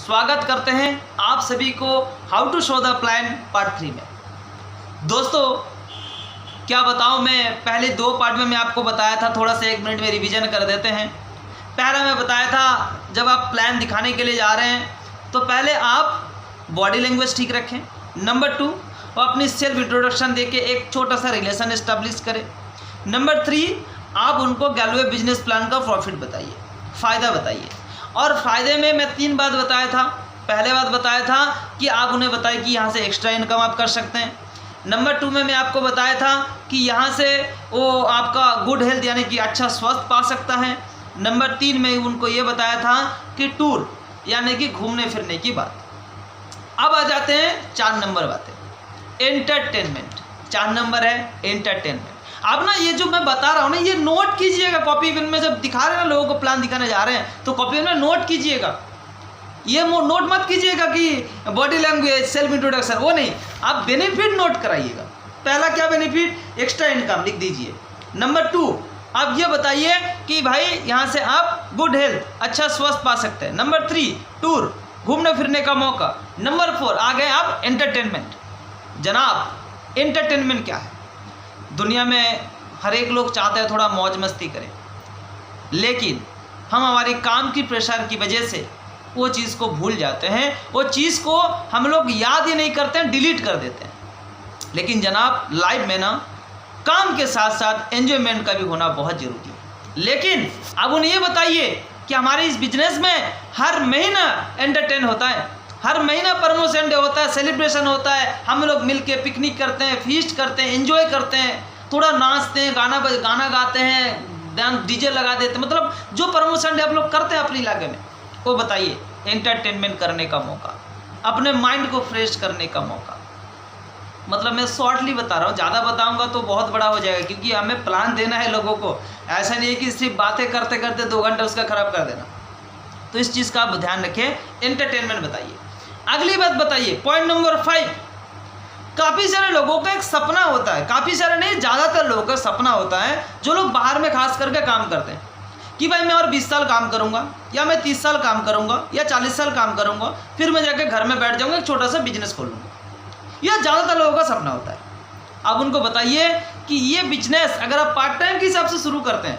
स्वागत करते हैं आप सभी को how to show the plan part 3 में। दोस्तों क्या बताऊं, मैं पहले 2 पार्ट में मैं आपको बताया था, थोड़ा सा 1 मिनट में रिवीजन कर देते हैं। पहला मैं बताया था जब आप प्लान दिखाने के लिए जा रहे हैं तो पहले आप बॉडी लैंग्वेज ठीक रखें। नंबर 2, अपनी सेल्फ इंट्रोडक्शन देके एक छोटा सा रिलेशन इस्टेब्लिश करें। नंबर 3, आप उनको गैलवे बिजनेस प्लान का प्रॉफिट बताइए, फ़ायदा बताइए। और फ़ायदे में मैं 3 बात बताया था। पहले बात बताया था कि आप उन्हें बताएं कि यहाँ से एक्स्ट्रा इनकम आप कर सकते हैं। नंबर 2 में मैं आपको बताया था कि यहाँ से वो आपका गुड हेल्थ यानी कि अच्छा स्वास्थ्य पा सकता है। नंबर 3 में उनको ये बताया था कि टूर यानी कि घूमने फिरने की बात। अब आ जाते हैं 4 नंबर बातें, एंटरटेनमेंट। 4 नंबर है एंटरटेनमेंट। अब ना ये जो मैं बता रहा हूँ ना, ये नोट कीजिएगा कॉपी पेन में। जब दिखा रहे हैं ना लोगों को, प्लान दिखाने जा रहे हैं तो कॉपी पेन में नोट कीजिएगा। ये नोट मत कीजिएगा कि बॉडी लैंग्वेज सेल्फ इंट्रोडक्शन, वो नहीं, आप बेनिफिट नोट कराइएगा। पहला क्या बेनिफिट, एक्स्ट्रा इनकम लिख दीजिए। नंबर 2, आप ये बताइए कि भाई यहाँ से आप गुड हेल्थ अच्छा स्वस्थ पा सकते हैं। नंबर 3, टूर घूमने फिरने का मौका। नंबर 4 आ गए आप एंटरटेनमेंट। जनाब एंटरटेनमेंट क्या है? दुनिया में हर एक लोग चाहते हैं थोड़ा मौज मस्ती करें, लेकिन हम हमारे काम की प्रेशर की वजह से वो चीज़ को भूल जाते हैं। वो चीज़ को हम लोग याद ही नहीं करते हैं, डिलीट कर देते हैं। लेकिन जनाब लाइफ में ना काम के साथ साथ एंजॉयमेंट का भी होना बहुत ज़रूरी है। लेकिन अब उन्हें ये बताइए कि हमारे इस बिजनेस में हर महीना एंटरटेन होता है, हर महीना प्रमोशन डे होता है, सेलिब्रेशन होता है, हम लोग मिलके पिकनिक करते हैं, फीस्ट करते हैं, एंजॉय करते हैं, थोड़ा नाचते हैं, गाना गाते हैं, डीजे लगा देते हैं। मतलब जो प्रमोशन डे आप लोग करते हैं अपने इलाके में, वो बताइए एंटरटेनमेंट करने का मौका, अपने माइंड को फ्रेश करने का मौका। मतलब मैं शॉर्टली बता रहा हूँ, ज़्यादा बताऊँगा तो बहुत बड़ा हो जाएगा, क्योंकि हमें प्लान देना है लोगों को। ऐसा नहीं है कि सिर्फ बातें करते करते 2 घंटे उसका ख़राब कर देना। तो इस चीज़ का आप ध्यान रखें, एंटरटेनमेंट बताइए। अगली बात बताइए, पॉइंट नंबर 5। काफ़ी सारे लोगों का एक सपना होता है, काफ़ी सारे नहीं, ज़्यादातर लोगों का सपना होता है, जो लोग बाहर में खास करके काम करते हैं कि भाई मैं और 20 साल काम करूंगा, या मैं 30 साल काम करूंगा, या 40 साल काम करूंगा, फिर मैं जाके घर में बैठ जाऊंगा, एक छोटा सा बिजनेस खोलूंगा। यह ज़्यादातर लोगों का सपना होता है। अब उनको बताइए कि ये बिजनेस अगर आप पार्ट टाइम के हिसाब से शुरू करते हैं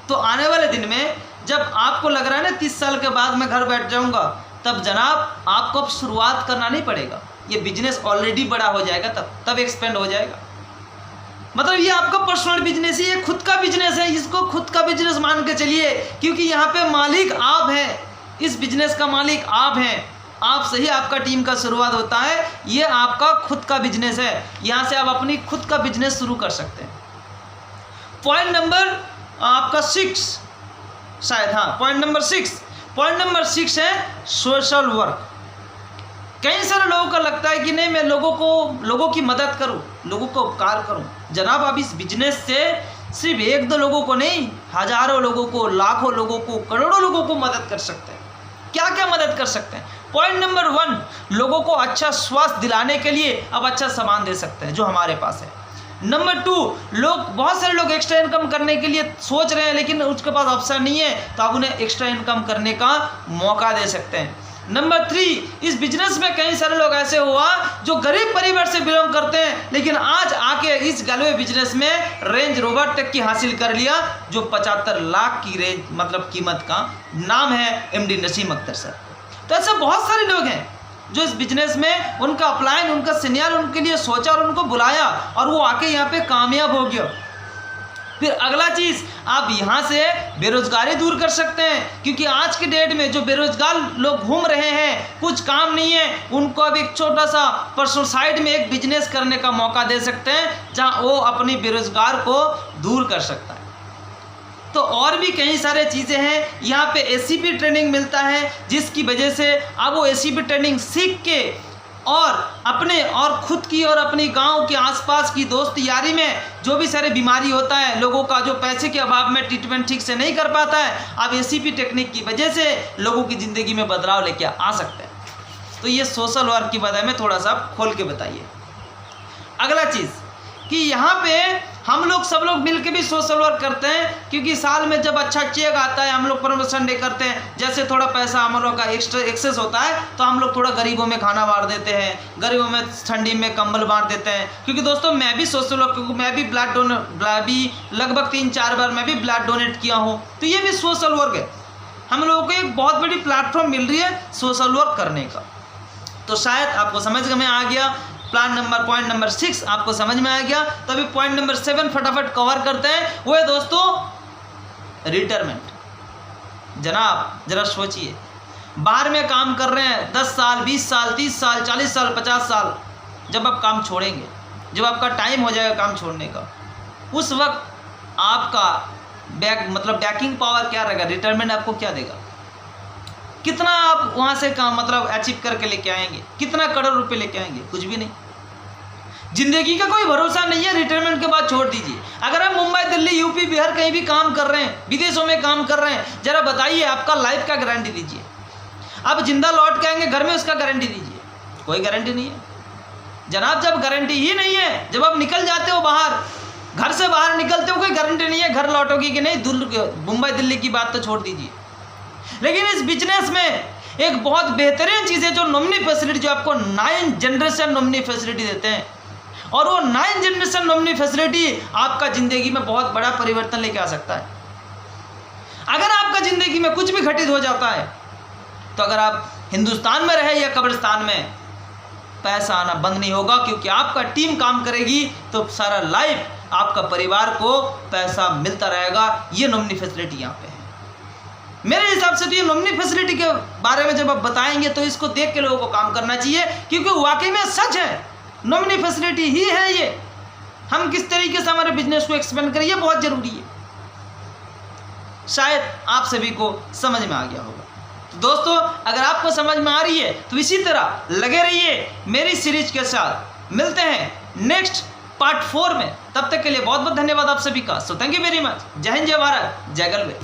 तो आने वाले दिन में जब आपको लग रहा है ना 30 साल के बाद मैं घर बैठ जाऊँगा, तब जनाब आपको अब शुरुआत करना नहीं पड़ेगा। ये बिजनेस ऑलरेडी बड़ा हो जाएगा, तब एक्सपेंड हो जाएगा। मतलब ये आपका पर्सनल बिजनेस ही, ये खुद का बिजनेस है, इसको खुद का बिजनेस मान के चलिए, क्योंकि यहाँ पे मालिक आप हैं, इस बिजनेस का मालिक आप हैं। आपसे ही आपका टीम का शुरुआत होता है। ये आपका खुद का बिजनेस है, यहाँ से आप अपनी खुद का बिजनेस शुरू कर सकते हैं। पॉइंट नंबर आपका 6 शायद, हाँ पॉइंट नंबर 6 है सोशल वर्क। कई सारे लोगों का लगता है कि नहीं मैं लोगों की मदद करूं, लोगों को उपकार करूं। जनाब आप इस बिजनेस से सिर्फ 1-2 लोगों को नहीं, हजारों लोगों को, लाखों लोगों को, करोड़ों लोगों को मदद कर सकते हैं। क्या क्या मदद कर सकते हैं? पॉइंट नंबर 1, लोगों को अच्छा स्वास्थ्य दिलाने के लिए आप अच्छा सामान दे सकते हैं जो हमारे पास है। नंबर 2, बहुत सारे लोग एक्स्ट्रा इनकम करने के लिए सोच रहे हैं लेकिन उसके पास अवसर नहीं है, तो आप उन्हें एक्स्ट्रा इनकम करने का मौका दे सकते हैं। नंबर 3, इस बिजनेस में कई सारे लोग ऐसे हुआ जो गरीब परिवार से बिलोंग करते हैं, लेकिन आज आके इस गैलवे बिजनेस में रेंज रोवर तक की हासिल कर लिया, जो 75 लाख की रेंज मतलब कीमत का। नाम है MD नसीम अख्तर सर। तो ऐसे बहुत सारे लोग हैं जो इस बिजनेस में उनका अपलाइन, उनका सीनियर उनके लिए सोचा और उनको बुलाया और वो आके यहाँ पे कामयाब हो गया। फिर अगला चीज़, आप यहाँ से बेरोजगारी दूर कर सकते हैं, क्योंकि आज की डेट में जो बेरोजगार लोग घूम रहे हैं, कुछ काम नहीं है, उनको अब एक छोटा सा पर्सनल साइड में एक बिजनेस करने का मौका दे सकते हैं, जहाँ वो अपनी बेरोजगार को दूर कर सकता है। तो और भी कई सारे चीज़ें हैं। यहाँ पे ACP ट्रेनिंग मिलता है, जिसकी वजह से आप वो ACP ट्रेनिंग सीख के और अपने और खुद की और अपनी गांव के आसपास की दोस्त यारी में जो भी सारे बीमारी होता है, लोगों का जो पैसे के अभाव में ट्रीटमेंट ठीक से नहीं कर पाता है, आप ACP टेक्निक की वजह से लोगों की ज़िंदगी में बदलाव लेके आ सकते हैं। तो ये सोशल वर्क की बारे में थोड़ा सा खोल के बताइए। अगला चीज़ कि यहाँ पे हम लोग सब लोग मिलके भी सोशल वर्क करते हैं, क्योंकि साल में जब अच्छा चेक आता है हम लोग प्रमोशन डे करते हैं, जैसे थोड़ा पैसा हम लोग का एक्स्ट्रा एक्सेस होता है तो हम लोग थोड़ा गरीबों में खाना बांट देते हैं, गरीबों में ठंडी में कंबल बांट देते हैं। क्योंकि दोस्तों मैं भी सोशल वर्क, क्योंकि मैं भी लगभग 3-4 बार मैं भी ब्लड डोनेट किया हूँ, तो ये भी सोशल वर्क है। हम लोगों को एक बहुत बड़ी प्लेटफॉर्म मिल रही है सोशल वर्क करने का। तो शायद आपको समझ में आ गया, पॉइंट नंबर 6 आपको समझ में आ गया। तो अभी पॉइंट नंबर 7 फटाफट कवर करते हैं। वो है दोस्तों रिटायरमेंट। जनाब जरा सोचिए, बाहर में काम कर रहे हैं 10 साल 20 साल 30 साल 40 साल 50 साल, जब आप काम छोड़ेंगे, जब आपका टाइम हो जाएगा काम छोड़ने का, उस वक्त आपका बैकिंग पावर क्या रहेगा? रिटायरमेंट आपको क्या देगा? कितना आप वहाँ से काम अचीव करके लेके आएंगे? कितना करोड़ रुपए लेके आएंगे? कुछ भी नहीं। जिंदगी का कोई भरोसा नहीं है, रिटायरमेंट के बाद छोड़ दीजिए। अगर आप मुंबई दिल्ली यूपी बिहार कहीं भी काम कर रहे हैं, विदेशों में काम कर रहे हैं, जरा बताइए आपका लाइफ का गारंटी दीजिए। आप जिंदा लौट के आएंगे घर में, उसका गारंटी दीजिए। कोई गारंटी नहीं है जनाब। जब गारंटी ही नहीं है, जब आप निकल जाते हो बाहर, घर से बाहर निकलते हो, कोई गारंटी नहीं है घर लौटोगे कि नहीं। मुंबई दिल्ली की बात तो छोड़ दीजिए। लेकिन इस बिजनेस में एक बहुत बेहतरीन चीज़ है जो नॉमिनी फैसिलिटी, जो आपको 9 जनरेशन नॉमिनी फैसिलिटी देते हैं। और वो 9 जनरेशन नॉमिनी फैसिलिटी आपका ज़िंदगी में बहुत बड़ा परिवर्तन लेके आ सकता है। अगर आपका ज़िंदगी में कुछ भी घटित हो जाता है, तो अगर आप हिंदुस्तान में रहे या कब्रिस्तान में, पैसा आना बंद नहीं होगा, क्योंकि आपका टीम काम करेगी तो सारा लाइफ आपका परिवार को पैसा मिलता रहेगा। ये नॉमिनी फैसिलिटी यहाँ पे है। मेरे हिसाब से तो ये नॉमिनी फैसिलिटी के बारे में जब आप बताएंगे तो इसको देख के लोगों को काम करना चाहिए, क्योंकि वाकई में सच है, नॉमिनी फैसिलिटी ही है ये। हम किस तरीके से हमारे बिजनेस को एक्सपेंड करें, ये बहुत ज़रूरी है। शायद आप सभी को समझ में आ गया होगा। तो दोस्तों अगर आपको समझ में आ रही है तो इसी तरह लगे रहिए मेरी सीरीज के साथ। मिलते हैं नेक्स्ट पार्ट 4 में। तब तक के लिए बहुत बहुत धन्यवाद आप सभी का। So thank you very much. जय हिंद, जय भारत, जय गलवे।